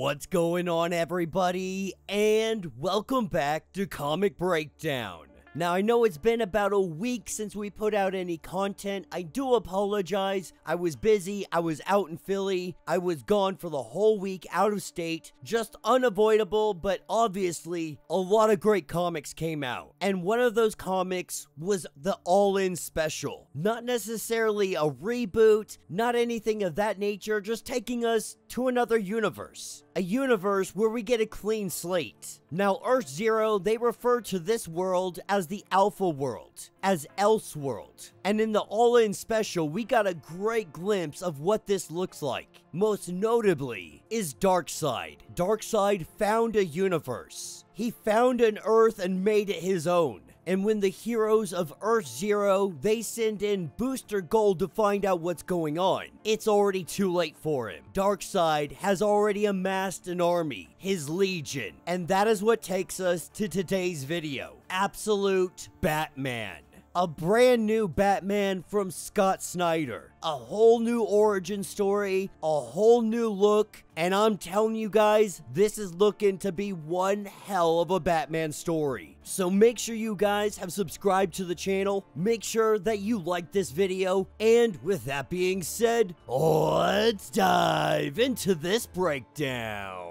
What's going on, everybody, and welcome back to Comic Breakdown. Now, I know it's been about a week since we put out any content. I do apologize. I was busy. I was out in Philly. I was gone for the whole week out of state. Just unavoidable, but obviously, a lot of great comics came out. And one of those comics was the All-In Special. Not necessarily a reboot, not anything of that nature, just taking us to another universe. A universe where we get a clean slate. Now, Earth Zero, they refer to this world as the Alpha World, as Elseworld. And in the All-In Special, we got a great glimpse of what this looks like. Most notably is Darkseid. Darkseid found a universe. He found an Earth and made it his own. And when the heroes of Earth Zero, they send in Booster Gold to find out what's going on, it's already too late for him. Darkseid has already amassed an army, his Legion, and that is what takes us to today's video. Absolute Batman. A brand new Batman from Scott Snyder. A whole new origin story, a whole new look, and I'm telling you guys, this is looking to be one hell of a Batman story. So make sure you guys have subscribed to the channel, make sure that you like this video, and with that being said, let's dive into this breakdown.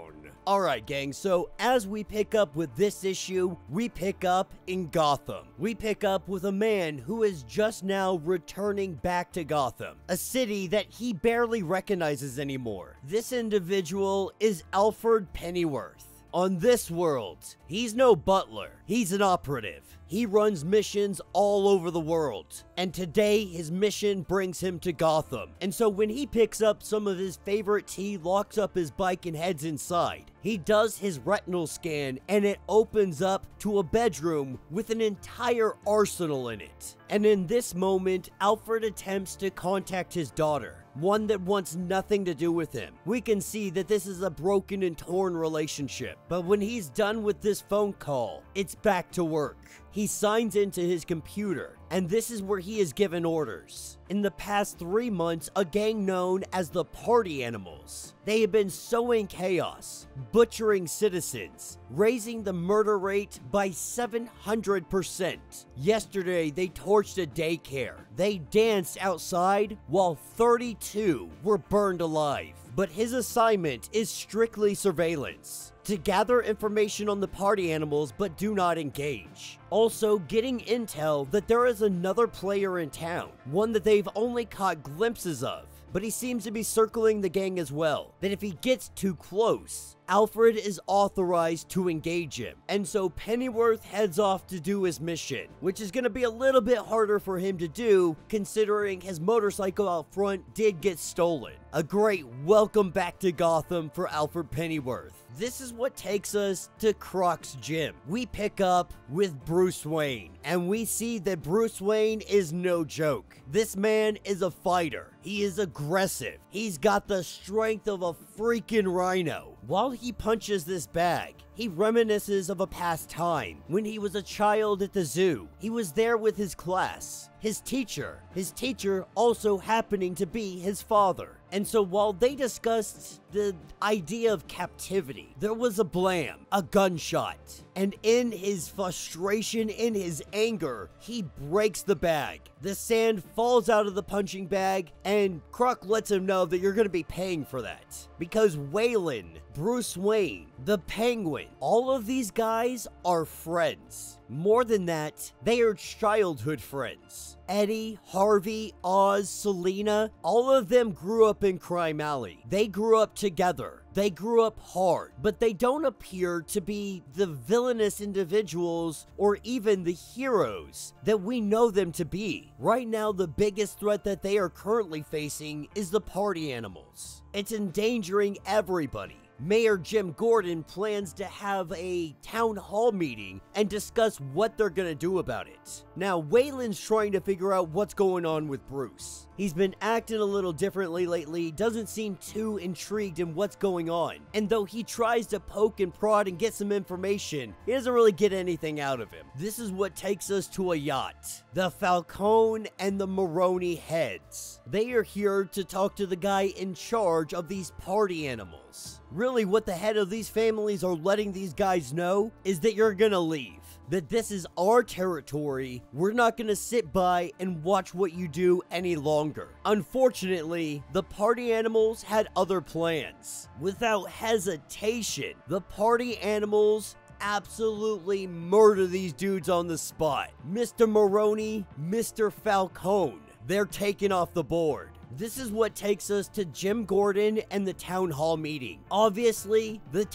Alright gang, so as we pick up with this issue, we pick up in Gotham. We pick up with a man who is just now returning back to Gotham, a city that he barely recognizes anymore. This individual is Alfred Pennyworth. On this world, he's no butler, he's an operative. He runs missions all over the world, and today his mission brings him to Gotham. And so when he picks up some of his favorite tea, locks up his bike and heads inside, he does his retinal scan and it opens up to a bedroom with an entire arsenal in it. And in this moment, Alfred attempts to contact his daughter, one that wants nothing to do with him. We can see that this is a broken and torn relationship, but when he's done with this phone call, it's back to work. He signs into his computer, and this is where he is given orders. In the past 3 months, a gang known as the Party Animals, they have been sowing chaos, butchering citizens, raising the murder rate by 700%. Yesterday, they torched a daycare. They danced outside while 32 were burned alive. But his assignment is strictly surveillance, to gather information on the party animals but do not engage. Also getting intel that there is another player in town, one that they've only caught glimpses of, but he seems to be circling the gang as well, that if he gets too close, Alfred is authorized to engage him. And so Pennyworth heads off to do his mission, which is going to be a little bit harder for him to do considering his motorcycle out front did get stolen. A great welcome back to Gotham for Alfred Pennyworth. This is what takes us to Croc's gym. We pick up with Bruce Wayne, and we see that Bruce Wayne is no joke. This man is a fighter. He is aggressive. He's got the strength of a freaking rhino. While he punches this bag, he reminisces of a past time when he was a child at the zoo. He was there with his class, his teacher also happening to be his father. And so while they discussed the idea of captivity, there was a blam, a gunshot, and in his frustration, in his anger, he breaks the bag. The sand falls out of the punching bag, and Croc lets him know that you're going to be paying for that. Because Waylon, Bruce Wayne, the Penguin, all of these guys are friends. More than that, they are childhood friends. Eddie, Harvey, Oz, Selina, all of them grew up in Crime Alley. They grew up together. They grew up hard, but they don't appear to be the villainous individuals or even the heroes that we know them to be. Right now, the biggest threat that they are currently facing is the Party Animals. It's endangering everybody. Mayor Jim Gordon plans to have a town hall meeting and discuss what they're gonna do about it. Now, Waylon's trying to figure out what's going on with Bruce. He's been acting a little differently lately, doesn't seem too intrigued in what's going on. And though he tries to poke and prod and get some information, he doesn't really get anything out of him. This is what takes us to a yacht. The Falcone and the Maroney heads. They are here to talk to the guy in charge of these party animals. Really, what the head of these families are letting these guys know is that you're gonna leave. That this is our territory. We're not gonna sit by and watch what you do any longer. Unfortunately, the party animals had other plans. Without hesitation, the party animals absolutely murder these dudes on the spot. Mr. Maroney, Mr. Falcone, they're taken off the board. This is what takes us to Jim Gordon and the town hall meeting. Obviously, the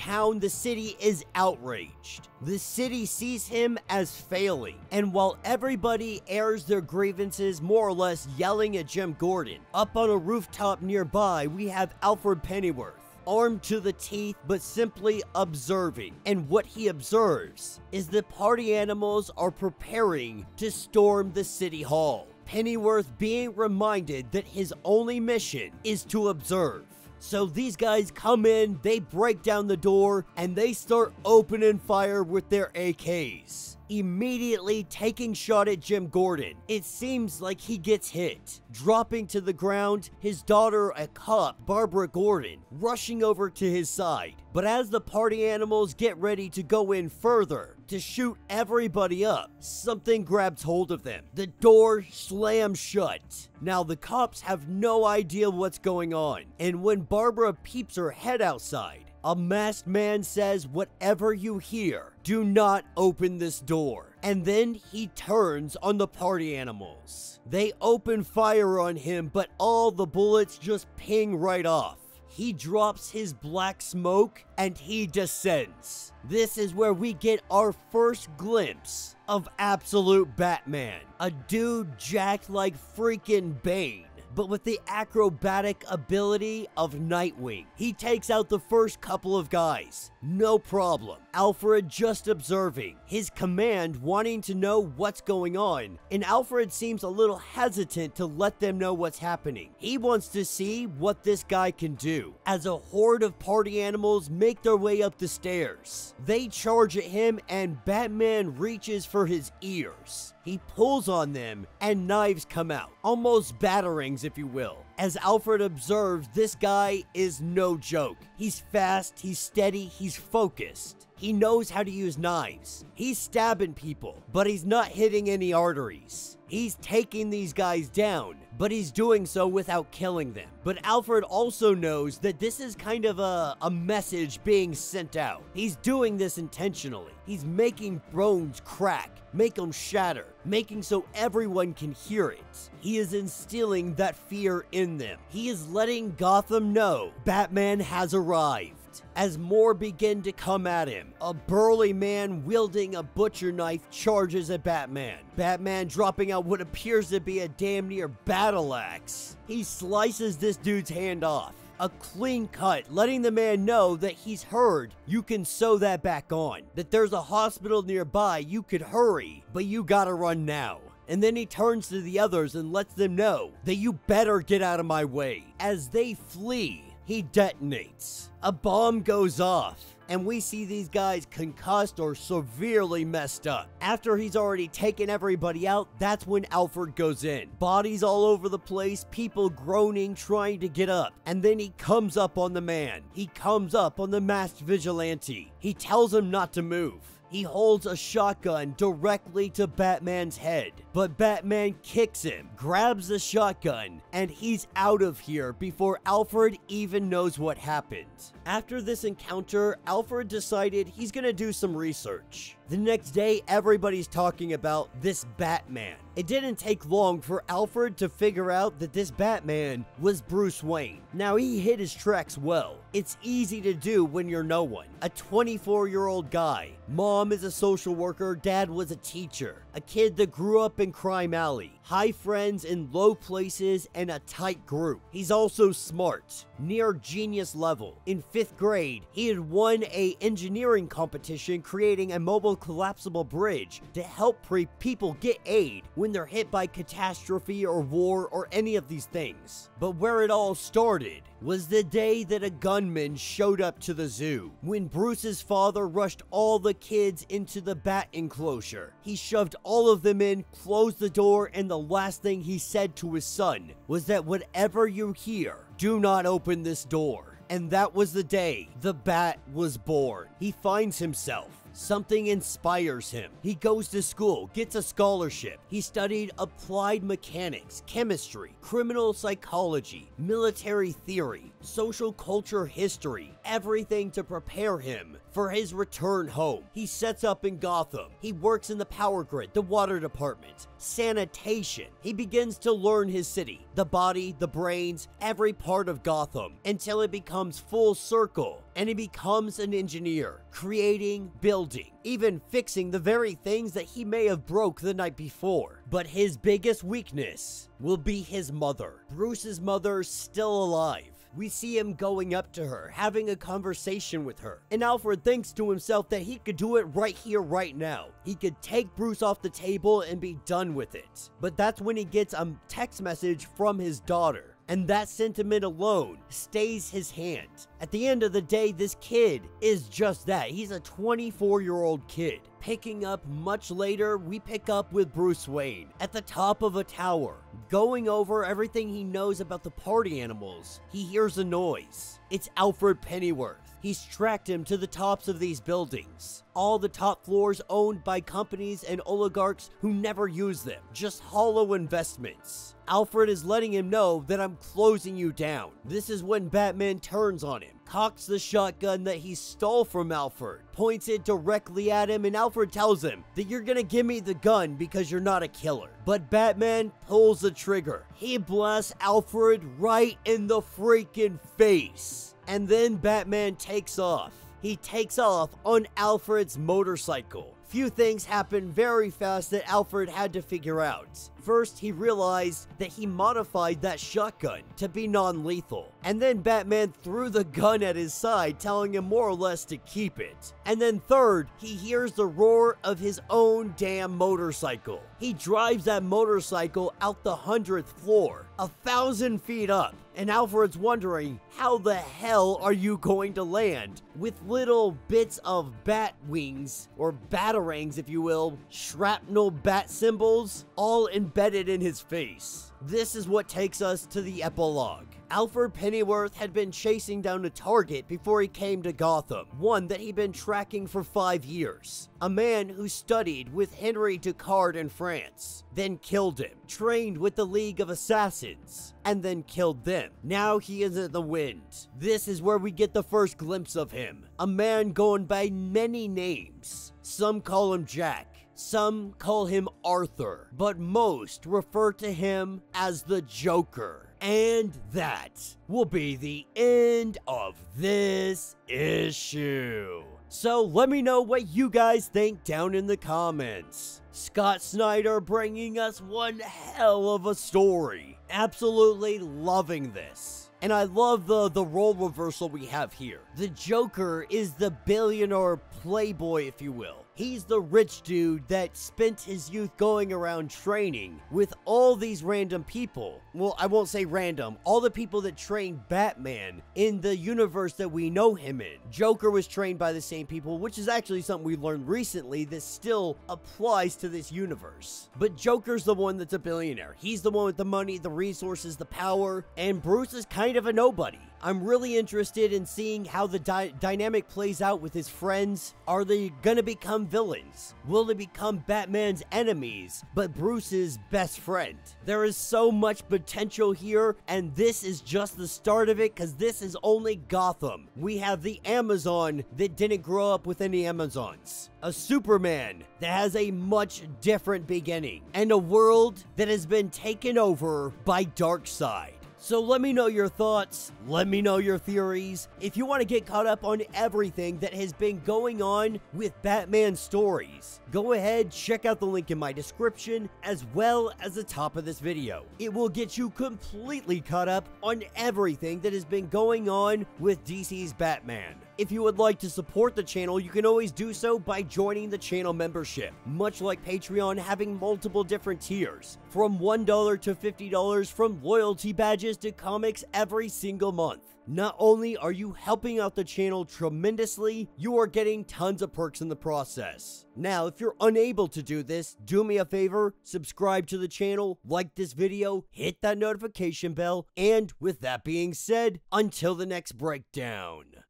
city is outraged. The city sees him as failing. And while everybody airs their grievances more or less yelling at Jim Gordon, up on a rooftop nearby, we have Alfred Pennyworth, armed to the teeth, but simply observing. And what he observes is the party animals are preparing to storm the city hall. Pennyworth being reminded that his only mission is to observe. So these guys come in, they break down the door, and they start opening fire with their AKs. Immediately taking shot at Jim Gordon. It seems like he gets hit. Dropping to the ground, his daughter, a cop, Barbara Gordon, rushing over to his side. But as the party animals get ready to go in further to shoot everybody up, something grabs hold of them. The door slams shut. Now the cops have no idea what's going on. And when Barbara peeps her head outside, a masked man says, "Whatever you hear, do not open this door." And then he turns on the party animals. They open fire on him, but all the bullets just ping right off. He drops his black smoke and he descends. This is where we get our first glimpse of absolute Batman. A dude jacked like freaking Bane, but with the acrobatic ability of Nightwing. He takes out the first couple of guys, no problem. Alfred just observing, his command wanting to know what's going on, and Alfred seems a little hesitant to let them know what's happening. He wants to see what this guy can do. As a horde of party animals make their way up the stairs, they charge at him and Batman reaches for his ears. He pulls on them and knives come out, almost batterings if you will. As Alfred observes, this guy is no joke. He's fast, he's steady, he's focused. He knows how to use knives. He's stabbing people, but he's not hitting any arteries. He's taking these guys down, but he's doing so without killing them. But Alfred also knows that this is kind of a message being sent out. He's doing this intentionally. He's making bones crack, make them shatter, making so everyone can hear it. He is instilling that fear in them. He is letting Gotham know Batman has arrived. As more begin to come at him, a burly man wielding a butcher knife charges at Batman. Batman dropping out what appears to be a damn near battle axe. He slices this dude's hand off. A clean cut, letting the man know that he's heard you can sew that back on. That there's a hospital nearby, you could hurry, but you gotta run now. And then he turns to the others and lets them know that you better get out of my way. As they flee, he detonates. A bomb goes off, and we see these guys concussed or severely messed up. After he's already taken everybody out, that's when Alfred goes in. Bodies all over the place, people groaning, trying to get up. And then he comes up on the man. He comes up on the masked vigilante. He tells him not to move. He holds a shotgun directly to Batman's head, but Batman kicks him, grabs the shotgun, and he's out of here before Alfred even knows what happened. After this encounter, Alfred decided he's gonna do some research. The next day, everybody's talking about this Batman. It didn't take long for Alfred to figure out that this Batman was Bruce Wayne. Now, he hit his tracks well. It's easy to do when you're no one. A 24-year-old guy. Mom is a social worker, dad was a teacher. A kid that grew up in crime alley, high friends in low places, and a tight group. He's also smart, near genius level. In 5th grade, he had won an engineering competition creating a mobile collapsible bridge to help people get aid when they're hit by catastrophe or war or any of these things. But where it all started was the day that a gunman showed up to the zoo. When Bruce's father rushed all the kids into the bat enclosure, he shoved all of them in, closed the door, and the last thing he said to his son was that whatever you hear, do not open this door. And that was the day the bat was born. He finds himself. Something inspires him. He goes to school, gets a scholarship. He studied applied mechanics, chemistry, criminal psychology, military theory, social culture history, everything to prepare him for his return home. He sets up in Gotham. He works in the power grid, the water department, sanitation. He begins to learn his city, the body, the brains, every part of Gotham, until it becomes full circle and he becomes an engineer, creating, building, even fixing the very things that he may have broke the night before. But his biggest weakness will be his mother. Bruce's mother's still alive. We see him going up to her, having a conversation with her. And Alfred thinks to himself that he could do it right here, right now. He could take Bruce off the table and be done with it. But that's when he gets a text message from his daughter. And that sentiment alone stays his hand. At the end of the day, this kid is just that. He's a 24-year-old kid. Picking up much later, we pick up with Bruce Wayne at the top of a tower, going over everything he knows about the party animals. He hears a noise. It's Alfred Pennyworth. He's tracked him to the tops of these buildings. All the top floors owned by companies and oligarchs who never use them, just hollow investments. Alfred is letting him know that I'm closing you down. This is when Batman turns on him, cocks the shotgun that he stole from Alfred, points it directly at him, and Alfred tells him that you're gonna give me the gun because you're not a killer. But Batman pulls the trigger. He blasts Alfred right in the freaking face. And then Batman takes off. He takes off on Alfred's motorcycle. Few things happen very fast that Alfred had to figure out. First, he realized that he modified that shotgun to be non-lethal. And then Batman threw the gun at his side, telling him more or less to keep it. And then third, he hears the roar of his own damn motorcycle. He drives that motorcycle out the 100th floor, 1,000 feet up. And Alfred's wondering, how the hell are you going to land? With little bits of bat wings, or batarangs if you will, shrapnel bat symbols, all embedded in his face. This is what takes us to the epilogue. Alfred Pennyworth had been chasing down a target before he came to Gotham, one that he'd been tracking for 5 years. A man who studied with Henry Ducard in France, then killed him, trained with the League of Assassins, and then killed them. Now he is in the wind. This is where we get the first glimpse of him. A man going by many names. Some call him Jack. Some call him Arthur, but most refer to him as the Joker. And that will be the end of this issue. So let me know what you guys think down in the comments. Scott Snyder bringing us one hell of a story. Absolutely loving this. And I love the role reversal we have here. The Joker is the billionaire playboy, if you will. He's the rich dude that spent his youth going around training with all these random people. Well, I won't say random. All the people that trained Batman in the universe that we know him in. Joker was trained by the same people, which is actually something we learned recently that still applies to this universe. But Joker's the one that's a billionaire. He's the one with the money, the resources, the power, and Bruce is kind of a nobody. I'm really interested in seeing how the dynamic plays out with his friends. Are they gonna become villains? Will they become Batman's enemies, but Bruce's best friend? There is so much potential here, and this is just the start of it, because this is only Gotham. We have the Amazon that didn't grow up with any Amazons. A Superman that has a much different beginning, and a world that has been taken over by Darkseid. So let me know your thoughts, let me know your theories. If you want to get caught up on everything that has been going on with Batman stories, go ahead, check out the link in my description as well as the top of this video. It will get you completely caught up on everything that has been going on with DC's Batman. If you would like to support the channel, you can always do so by joining the channel membership, much like Patreon having multiple different tiers, from $1 to $50, from loyalty badges to comics every single month. Not only are you helping out the channel tremendously, you are getting tons of perks in the process. Now, if you're unable to do this, do me a favor, subscribe to the channel, like this video, hit that notification bell, and with that being said, until the next breakdown.